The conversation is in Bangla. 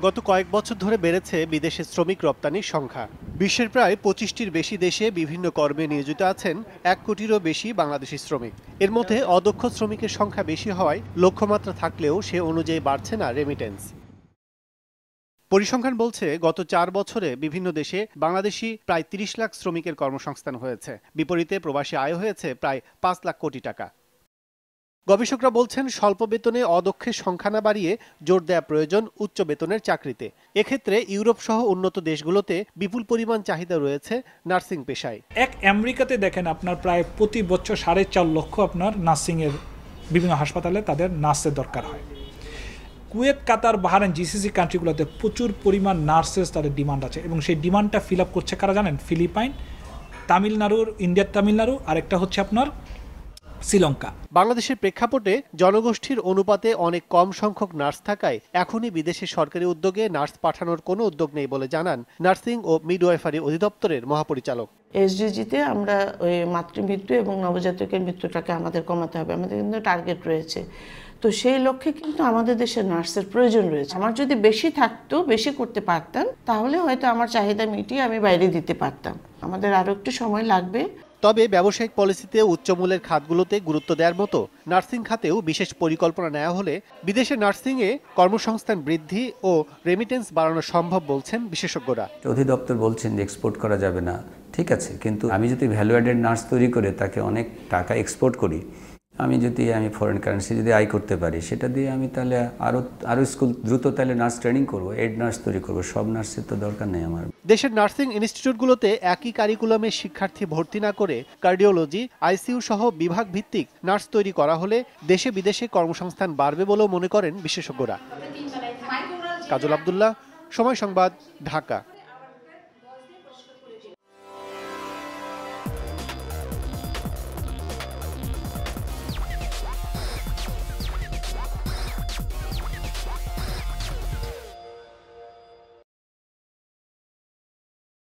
গত কয়েক বছর ধরে বেড়েছে বিদেশে শ্রমিক রপ্তানির সংখ্যা। বিশ্বের প্রায় ২৫টির বেশি দেশে বিভিন্ন কর্মে নিয়োজিত আছেন ১ কোটিরও বেশি বাংলাদেশি শ্রমিক। এর মধ্যে অদক্ষ শ্রমিকের সংখ্যা বেশি হওয়ায় লক্ষ্যমাত্রা থাকলেও সে অনুযায়ী বাড়ছে না রেমিটেন্স। পরিসংখ্যান বলছে গত ৪ বছরে বিভিন্ন দেশে বাংলাদেশি প্রায় ৩০ লাখ শ্রমিকের কর্মসংস্থান হয়েছে। বিপরীতে প্রবাসী আয় হয়েছে প্রায় ৫ লাখ কোটি টাকা। গবেষকরা বলছেন স্বল্প বেতনে অদক্ষের সংখ্যা না বাড়িয়ে জোর দেওয়া প্রয়োজন উচ্চ বেতনের চাকরিতে। এক্ষেত্রে ইউরোপ সহ উন্নত দেশগুলোতে বিপুল পরিমাণ চাহিদা রয়েছে নার্সিং পেশায়। আমেরিকাতে দেখেন আপনার প্রায় প্রতি বছর ৪.৫ লক্ষ আপনার নার্সিংয়ের বিভিন্ন হাসপাতালে তাদের নার্সের দরকার হয়। কুয়েত, কাতার, বাহরাইন, জিসিসি কান্ট্রিগুলোতে প্রচুর পরিমাণ নার্সেস তাদের ডিমান্ড আছে এবং সেই ডিমান্ডটা ফিল আপ করছে কারা জানেন? ফিলিপাইন, তামিলনাড়ুর, ইন্ডিয়ার তামিলনাড়ু, আর একটা হচ্ছে আপনার শ্রীলঙ্কা। বাংলাদেশের প্রেক্ষাপটে জনগোষ্ঠীর অনুপাতে অনেক কম সংখ্যক নার্স থাকায় এখনই বিদেশে সরকারি উদ্যোগে নার্স পাঠানোর কোনো উদ্যোগ নেই বলে জানান নার্সিং ও মিডওয়াইফারি অধিদপ্তরের মহাপরিচালক। এসডিজিতে আমরা ওই মাতৃমৃত্যু এবং নবজাতকের মৃত্যুটাকে আমাদের কমাতে হবে, আমাদের কিন্তু টার্গেট রয়েছে। তো সেই লক্ষ্যে কিন্তু আমাদের দেশে নার্সের প্রয়োজন রয়েছে। আমার যদি বেশি থাকতো, বেশি করতে পারতাম, তাহলে হয়তো আমার চাহিদা মিটিয়ে আমি বাইরে দিতে পারতাম। আমাদের আরও একটু সময় লাগবে। তবে ব্যবসায়িক পলিসিতে উচ্চমূল্যের খাতগুলোতে গুরুত্ব দেওয়ার মতো নার্সিং খাতেও বিশেষ পরিকল্পনা নেওয়া হলে বিদেশে নার্সিংয়ে কর্মসংস্থান বৃদ্ধি ও রেমিটেন্স বাড়ানো সম্ভব বলছেন বিশেষজ্ঞরা। অধিদপ্তর বলছেন যে এক্সপোর্ট করা যাবে না, ঠিক আছে, কিন্তু আমি যদি ভ্যালু অ্যাডেড নার্স তৈরি করে তাকে অনেক টাকা এক্সপোর্ট করি, আমি ফরেন কারেন্সি যদি আয় করতে পারি, সেটা দিয়ে আমি তাহলে আরও স্কুল দ্রুত তাহলে নার্স ট্রেনিং করবো, এড নার্স তৈরি করবো। সব নার্সের তো দরকার নেই আমার। দেশের নার্সিং ইনস্টিটিউটগুলোতে একই কারিকুলামে শিক্ষার্থী ভর্তি না করে কার্ডিওলজি, আইসিইউ সহ বিভাগ ভিত্তিক নার্স তৈরি করা হলে দেশে বিদেশে কর্মসংস্থান বাড়বে বলেও মনে করেন বিশেষজ্ঞরা। কাজল আব্দুল্লাহ, সময় সংবাদ, ঢাকা।